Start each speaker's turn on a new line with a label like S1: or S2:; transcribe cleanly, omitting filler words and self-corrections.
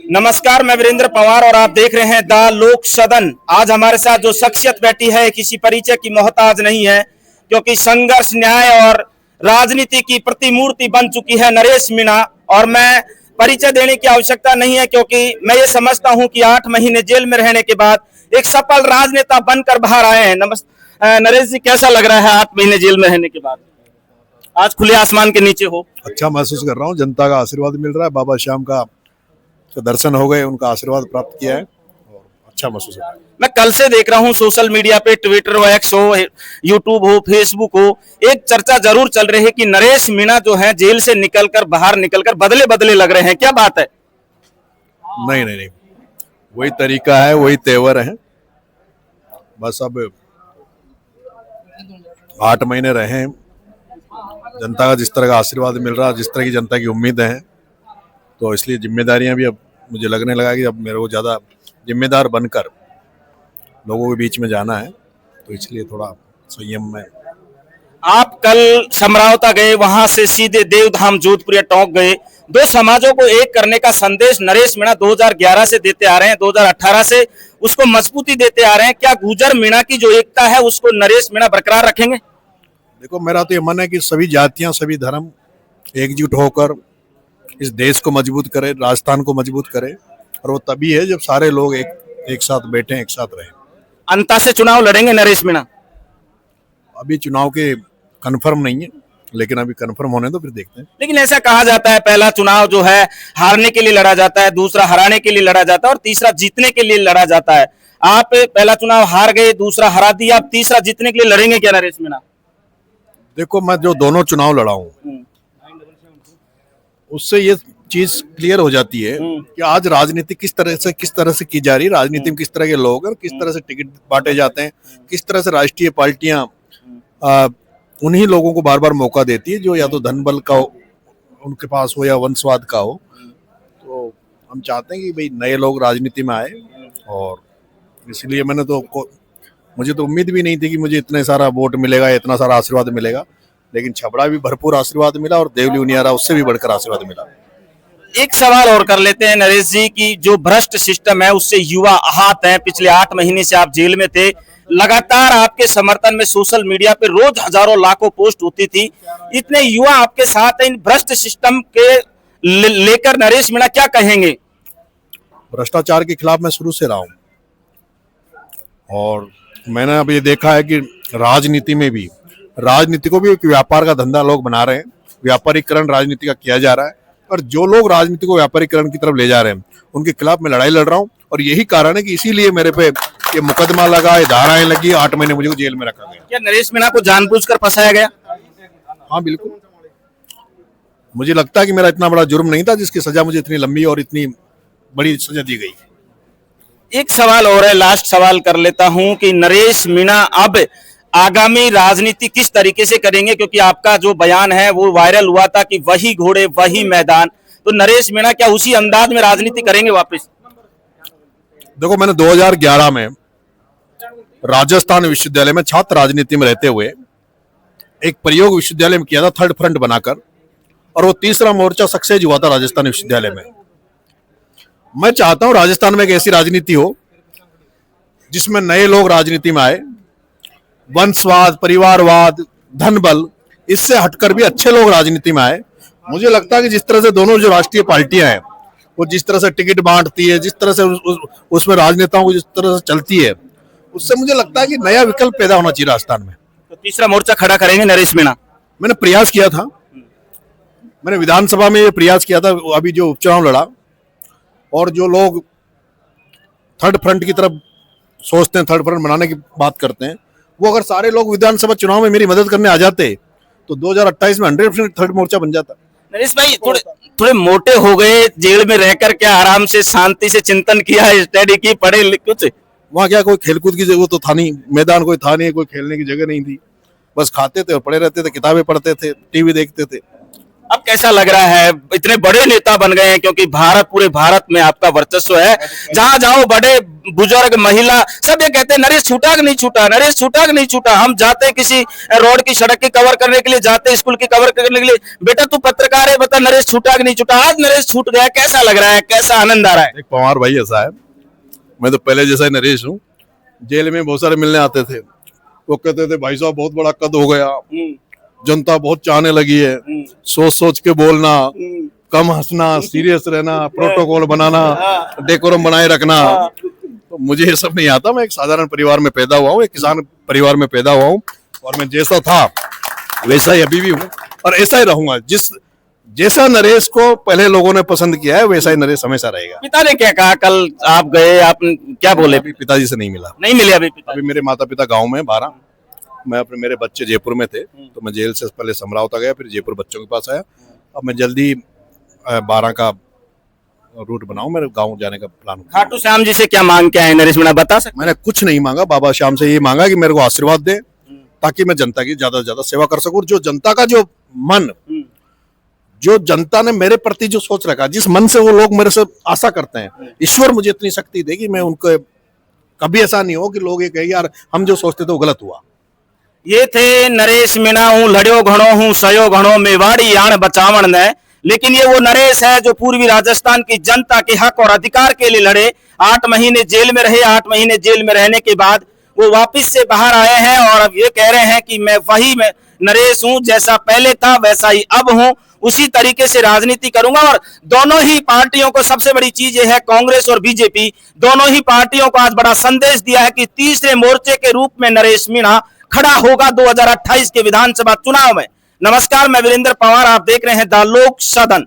S1: नमस्कार, मैं वीरेंद्र पवार और आप देख रहे हैं द लोक सदन। आज हमारे साथ जो शख्सियत बैठी है किसी परिचय की मोहताज नहीं है, क्योंकि संघर्ष, न्याय और राजनीति की प्रतिमूर्ति बन चुकी है नरेश मीणा। और मैं परिचय देने की आवश्यकता नहीं है, क्योंकि मैं ये समझता हूं कि 8 महीने जेल में रहने के बाद एक सफल राजनेता बनकर बाहर आए हैं। नरेश जी, कैसा लग रहा है 8 महीने जेल में रहने के बाद? आज खुले आसमान के नीचे हो।
S2: अच्छा महसूस कर रहा हूँ, जनता का आशीर्वाद मिल रहा है, बाबा श्याम का दर्शन हो गए, उनका आशीर्वाद प्राप्त किया है और अच्छा महसूस हो रहा है।
S1: मैं कल से देख रहा हूँ सोशल मीडिया पे, ट्विटर हो, एक्स हो, यूट्यूब हो, फेसबुक हो, एक चर्चा जरूर चल रही है कि नरेश मीणा जो है जेल से निकलकर बाहर निकलकर बदले बदले लग रहे हैं। क्या बात है?
S2: नहीं नहीं नहीं, वही तरीका है, वही तेवर है। बस अब 8 महीने रहे, जनता का जिस तरह का आशीर्वाद मिल रहा है, जिस तरह की जनता की उम्मीदें हैं, तो इसलिए जिम्मेदारियां भी अब मुझे लगने लगा कि अब मेरे को ज़्यादा जिम्मेदार बनकर लोगों के बीच में जाना है, तो इसलिए थोड़ा संयम में।
S1: आप कल समरावता गए, वहां से सीधे देवधाम जोधपुर टोंक गए। दो समाजों को एक करने का संदेश नरेश मीणा 2011 से देते आ रहे हैं, 2018 से उसको मजबूती देते आ रहे हैं। क्या गुर्जर मीणा की जो एकता है उसको नरेश मीणा बरकरार रखेंगे?
S2: देखो, मेरा तो ये मन है कि सभी जातियां, सभी धर्म एकजुट होकर इस देश को मजबूत करे, राजस्थान को मजबूत करे, और वो तभी है जब सारे लोग एक साथ बैठे, एक साथ रहे।
S1: अंता से चुनाव लड़ेंगे नरेश मीणा?
S2: अभी चुनाव के कंफर्म नहीं है, लेकिन अभी कंफर्म होने तो फिर देखते हैं।
S1: लेकिन ऐसा कहा जाता है पहला चुनाव जो है हारने के लिए लड़ा जाता है, दूसरा हराने के लिए लड़ा जाता है और तीसरा जीतने के लिए लड़ा जाता है। आप पहला चुनाव हार गए, दूसरा हरा दिया, आप तीसरा जीतने के लिए लड़ेंगे क्या नरेश मीणा?
S2: देखो, मैं जो दोनों चुनाव लड़ा हूं, उससे ये चीज क्लियर हो जाती है कि आज राजनीति किस तरह से की जा रही है, राजनीति में किस तरह के लोग हैं, किस तरह से टिकट बांटे जाते हैं, किस तरह से राष्ट्रीय पार्टियां उन्हीं लोगों को बार बार मौका देती है जो या तो धन बल का हो, उनके पास हो, या वंशवाद का हो। तो हम चाहते हैं कि भाई नए लोग राजनीति में आए, और इसलिए मुझे तो उम्मीद भी नहीं थी कि मुझे इतने सारा वोट मिलेगा, इतना सारा आशीर्वाद मिलेगा, लेकिन छबड़ा भी भरपूर आशीर्वाद मिला और देवली उनियारा उससे भी बढ़कर आशीर्वाद मिला।
S1: एक सवाल और कर लेते हैं नरेश जी की जो भ्रष्ट सिस्टम है उससे युवा आहत हैं। पिछले 8 महीने से आप जेल में थे, लगातार आपके समर्थन में सोशल मीडिया पे रोज हजारों लाखों पोस्ट होती थी, इतने युवा आपके साथ हैं। इन भ्रष्ट सिस्टम के लेकर नरेश मीणा क्या कहेंगे?
S2: भ्रष्टाचार के खिलाफ मैं शुरू से रहा हूं, और मैंने अब ये देखा है कि राजनीति को भी एक व्यापार का धंधा लोग बना रहे हैं, व्यापारीकरण राजनीति का किया जा रहा है, और जो लोग राजनीति को व्यापारीकरण की तरफ ले जा रहे हैं उनके खिलाफ मैं लड़ाई लड़ रहा हूं। और यही कारण है कि इसीलिए मेरे पे ये मुकदमा लगा, ये धाराएं लगी, 8 महीने मुझे जेल में रखा गया।
S1: क्या नरेश मीणा को जानबूझकर फंसाया गया?
S2: हाँ बिल्कुल, मुझे लगता है कि मेरा इतना बड़ा जुर्म नहीं था जिसकी सजा मुझे इतनी लंबी और इतनी बड़ी सजा दी गई।
S1: एक सवाल और है, लास्ट सवाल कर लेता हूं कि नरेश मीणा अब आगामी राजनीति किस तरीके से करेंगे, क्योंकि आपका जो बयान है वो वायरल हुआ था कि वही घोड़े वही मैदान। तो नरेश मीणा क्या उसी अंदाज में राजनीति करेंगे वापस?
S2: देखो, मैंने 2011 में राजस्थान विश्वविद्यालय में छात्र राजनीति में रहते हुए एक प्रयोग विश्वविद्यालय में किया था, थर्ड फ्रंट बनाकर, और वो तीसरा मोर्चा सक्सेस हुआ था राजस्थान विश्वविद्यालय में। मैं चाहता हूं राजस्थान में एक ऐसी राजनीति हो जिसमें नए लोग राजनीति में आए, वंशवाद, परिवारवाद, धन बल, इससे हटकर भी अच्छे लोग राजनीति में आए। मुझे लगता है कि जिस तरह से दोनों जो राष्ट्रीय पार्टियां हैं वो जिस तरह से टिकट बांटती है, जिस तरह से उसमें राजनेताओं को जिस तरह से चलती है, उससे मुझे लगता है कि नया विकल्प पैदा होना चाहिए राजस्थान में।
S1: तो तीसरा मोर्चा खड़ा करेंगे नरेश मीणा?
S2: मैंने प्रयास किया था, मैंने विधानसभा में ये प्रयास किया था, अभी जो उपचुनाव लड़ा, और जो लोग थर्ड फ्रंट की तरफ सोचते हैं, थर्ड फ्रंट बनाने की बात करते हैं, वो अगर सारे लोग विधानसभा चुनाव में मेरी मदद करने आ जाते तो 2028 में 100% थर्ड मोर्चा बन जाता।
S1: नरेश भाई, थोड़े मोटे हो गए, जेल में रहकर क्या आराम से शांति से चिंतन किया, स्टडी की, पढ़े कुछ?
S2: वहाँ क्या कोई खेलकूद की जगह तो था नहीं, मैदान कोई था नहीं, कोई खेलने की जगह नहीं थी, बस खाते थे और पढ़े रहते थे, किताबें पढ़ते थे, टीवी देखते थे,
S1: अब कैसा लग रहा है, इतने बड़े नेता बन गए हैं, क्योंकि भारत, पूरे भारत में आपका वर्चस्व है, जहां जाओ बड़े बुजुर्ग महिला सब ये कहते हैं नरेश छूटा कि नहीं छूटा, नरेश छूटा कि नहीं छूटा। हम जाते हैं किसी रोड की, सड़क की कवर करने के लिए जाते हैं, स्कूल की कवर करने के लिए, बेटा तू पत्रकार है, बता नरेश छूटा कि नहीं छूटा। आज नरेश छूट गया, कैसा लग रहा है, कैसा आनंद आ रहा है?
S2: एक पवार भाई ऐसा है, मैं तो पहले जैसा ही नरेश हूँ। जेल में बहुत सारे मिलने आते थे, वो कहते थे भाई साहब बहुत बड़ा कद हो गया, जनता बहुत चाहने लगी है, सोच सोच के बोलना, कम हंसना, सीरियस रहना, प्रोटोकॉल बनाना, डेकोरम बनाए रखना। तो मुझे ये सब नहीं आता। मैं एक साधारण परिवार में पैदा हुआ हूँ, एक किसान परिवार में पैदा हुआ हूँ, और मैं जैसा था वैसा ही अभी भी हूँ और ऐसा ही रहूंगा। जैसा नरेश को पहले लोगों ने पसंद किया है वैसा ही नरेश हमेशा रहेगा।
S1: पिता ने क्या कहा? कल आप गए, आप क्या बोले?
S2: अभी पिताजी से नहीं मिला,
S1: नहीं मिले अभी पिता?
S2: अभी मेरे माता पिता गाँव में 12, मैं अपने, मेरे बच्चे जयपुर में थे, तो मैं जेल से पहले समरावता गया, फिर जयपुर बच्चों के पास आया। अब मैं जल्दी 12 का रूट बनाऊं, मेरे गांव जाने का प्लान।
S1: खाटू श्याम जी से क्या मांग के आए नरेश मीणा, बता सकते?
S2: मैंने कुछ नहीं मांगा, बाबा श्याम से ये मांगा कि मेरे को आशीर्वाद दे, ताकि मैं जनता की ज्यादा से ज्यादा सेवा कर सकूं। जो जनता का जो मन, जो जनता ने मेरे प्रति जो सोच रखा, जिस मन से वो लोग मेरे से आशा करते हैं, ईश्वर मुझे इतनी शक्ति दे कि मैं उनको कभी ऐसा नहीं हो कि लोग ये कहे यार हम जो सोचते थे वो गलत हुआ।
S1: ये थे नरेश मीणा। हूं लड़ियो घणो हूं सयो घणो, मेवाड़ी यान बचावन ने। लेकिन ये वो नरेश है जो पूर्वी राजस्थान की जनता के हक और अधिकार के लिए लड़े। 8 महीने जेल में रहे, 8 महीने जेल में रहने के बाद वो वापस से बाहर आए हैं और अब ये कह रहे हैं कि मैं वही नरेश हूं, जैसा पहले था वैसा ही अब हूं, उसी तरीके से राजनीति करूंगा। और दोनों ही पार्टियों को सबसे बड़ी चीज ये है, कांग्रेस और बीजेपी, दोनों ही पार्टियों को आज बड़ा संदेश दिया है कि तीसरे मोर्चे के रूप में नरेश मीणा खड़ा होगा 2028 के विधानसभा चुनाव में। नमस्कार, मैं वीरेंद्र पवार, आप देख रहे हैं द लोक सदन।